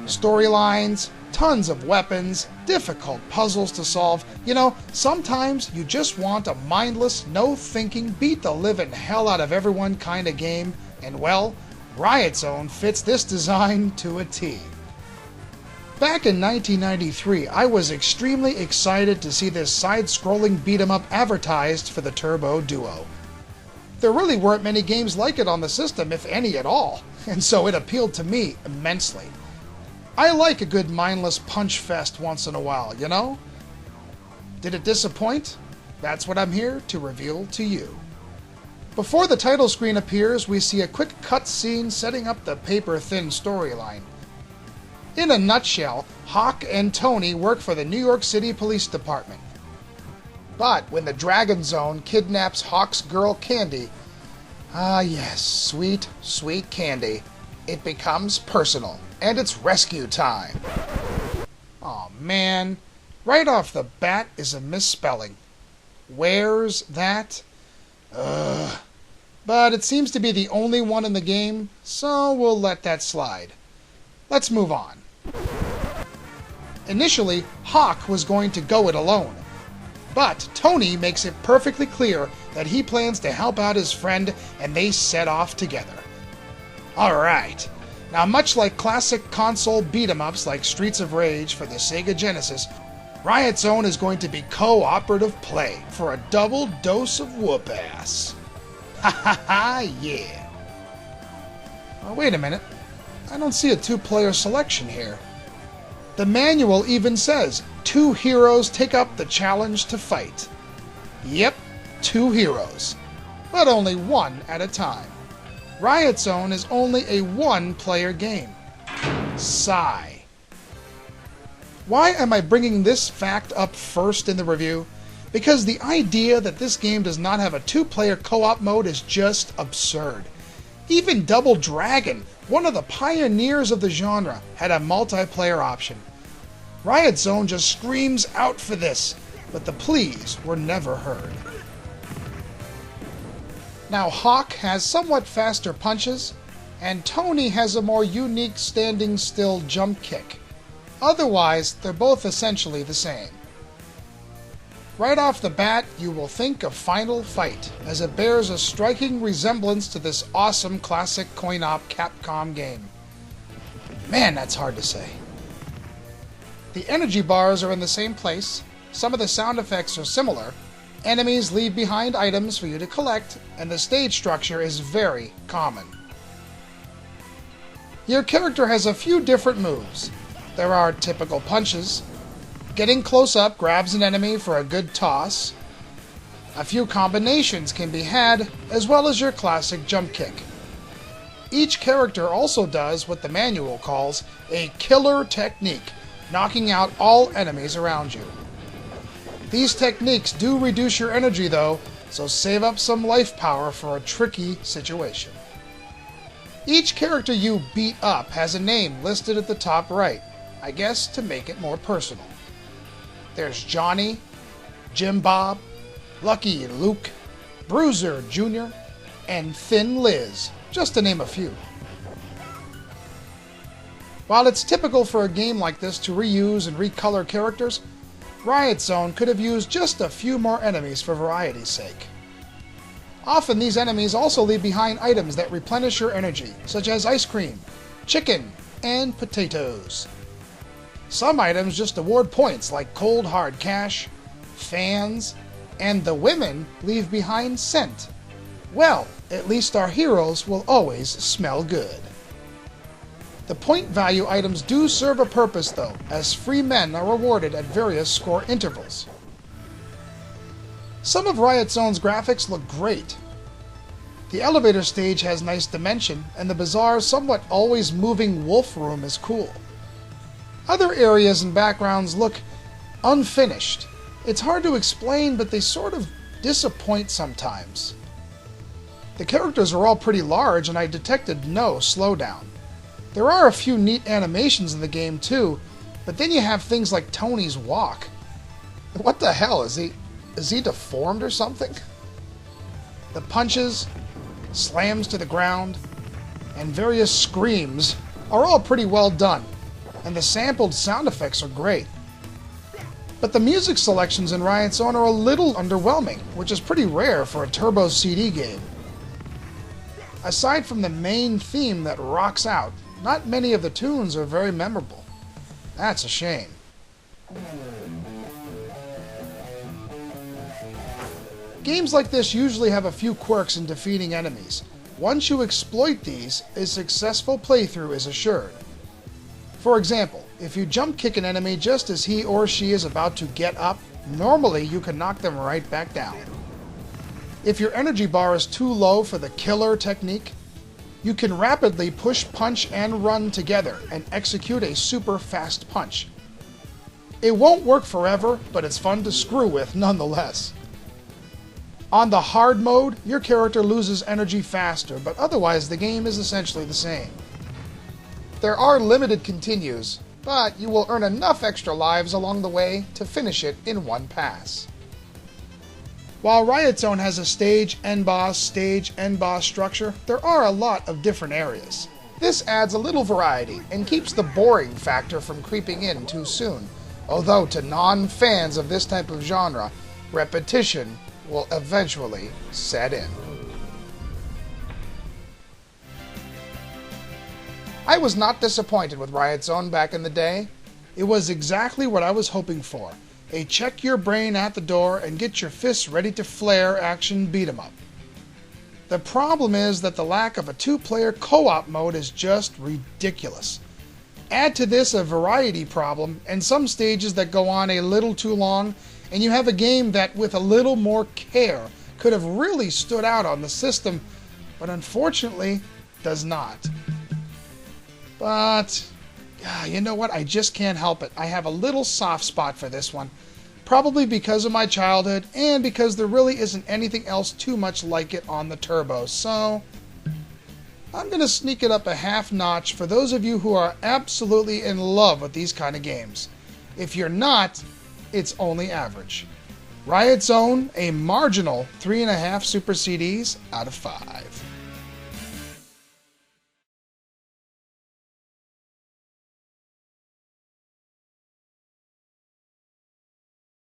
Storylines, tons of weapons, difficult puzzles to solve. You know, sometimes you just want a mindless, no-thinking, beat the living hell out of everyone kind of game, and well, Riot Zone fits this design to a T. Back in 1993, I was extremely excited to see this side-scrolling beat-em-up advertised for the Turbo Duo. There really weren't many games like it on the system, if any at all, and so it appealed to me immensely. I like a good mindless punch fest once in a while, you know? Did it disappoint? That's what I'm here to reveal to you. Before the title screen appears, we see a quick cutscene setting up the paper-thin storyline. In a nutshell, Hawk and Tony work for the New York City Police Department. But when the Dragon Zone kidnaps Hawk's girl Candy, ah yes, sweet, sweet Candy, it becomes personal, and it's rescue time. Aw man, right off the bat is a misspelling. Where's that? Ugh. But it seems to be the only one in the game, so we'll let that slide. Let's move on. Initially, Hawk was going to go it alone, but Tony makes it perfectly clear that he plans to help out his friend, and they set off together. Alright, now much like classic console beat-em-ups like Streets of Rage for the Sega Genesis, Riot Zone is going to be cooperative play for a double dose of whoop-ass. Ha ha ha, yeah. Oh, wait a minute. I don't see a two-player selection here. The manual even says, 2 heroes take up the challenge to fight. Yep, 2 heroes. But only one at a time. Riot Zone is only a one-player game. Sigh. Why am I bringing this fact up first in the review? Because the idea that this game does not have a 2-player co-op mode is just absurd. Even Double Dragon, one of the pioneers of the genre, had a multiplayer option. Riot Zone just screams out for this, but the pleas were never heard. Now Hawk has somewhat faster punches, and Tony has a more unique standing still jump kick. Otherwise, they're both essentially the same. Right off the bat, you will think of Final Fight, as it bears a striking resemblance to this awesome classic coin-op Capcom game. Man, that's hard to say. The energy bars are in the same place, some of the sound effects are similar, enemies leave behind items for you to collect, and the stage structure is very common. Your character has a few different moves. There are typical punches. Getting close up grabs an enemy for a good toss. A few combinations can be had, as well as your classic jump kick. Each character also does what the manual calls a killer technique, knocking out all enemies around you. These techniques do reduce your energy though, so save up some life power for a tricky situation. Each character you beat up has a name listed at the top right, I guess to make it more personal. There's Johnny, Jim Bob, Lucky Luke, Bruiser Jr., and Thin Liz, just to name a few. While it's typical for a game like this to reuse and recolor characters, Riot Zone could have used just a few more enemies for variety's sake. Often these enemies also leave behind items that replenish your energy, such as ice cream, chicken, and potatoes. Some items just award points like cold hard cash, fans, and the women leave behind scent. Well, at least our heroes will always smell good. The point value items do serve a purpose though, as free men are rewarded at various score intervals. Some of Riot Zone's graphics look great. The elevator stage has nice dimension, and the bizarre, somewhat always moving wolf room is cool. Other areas and backgrounds look unfinished. It's hard to explain, but they sort of disappoint sometimes. The characters are all pretty large, and I detected no slowdown. There are a few neat animations in the game too, but then you have things like Tony's walk. What the hell, is he deformed or something? The punches, slams to the ground, and various screams are all pretty well done. and the sampled sound effects are great. But the music selections in Riot Zone are a little underwhelming, which is pretty rare for a Turbo CD game. Aside from the main theme that rocks out, not many of the tunes are very memorable. That's a shame. Games like this usually have a few quirks in defeating enemies. Once you exploit these, a successful playthrough is assured. For example, if you jump kick an enemy just as he or she is about to get up, normally you can knock them right back down. If your energy bar is too low for the killer technique, you can rapidly push, punch, and run together and execute a super fast punch. It won't work forever, but it's fun to screw with nonetheless. On the hard mode, your character loses energy faster, but otherwise the game is essentially the same. There are limited continues, but you will earn enough extra lives along the way to finish it in one pass. While Riot Zone has a stage, end boss structure, there are a lot of different areas. This adds a little variety and keeps the boring factor from creeping in too soon, although to non-fans of this type of genre, repetition will eventually set in. I was not disappointed with Riot Zone back in the day. It was exactly what I was hoping for. A check your brain at the door and get your fists ready to flare action beat 'em up. The problem is that the lack of a two-player co-op mode is just ridiculous. Add to this a variety problem and some stages that go on a little too long, and you have a game that with a little more care could have really stood out on the system, but unfortunately does not. But you know what? I just can't help it. I have a little soft spot for this one. Probably because of my childhood and because there really isn't anything else too much like it on the Turbo. So I'm going to sneak it up a half notch for those of you who are absolutely in love with these kind of games. If you're not, it's only average. Riot Zone, a marginal 3.5 Super CDs out of 5.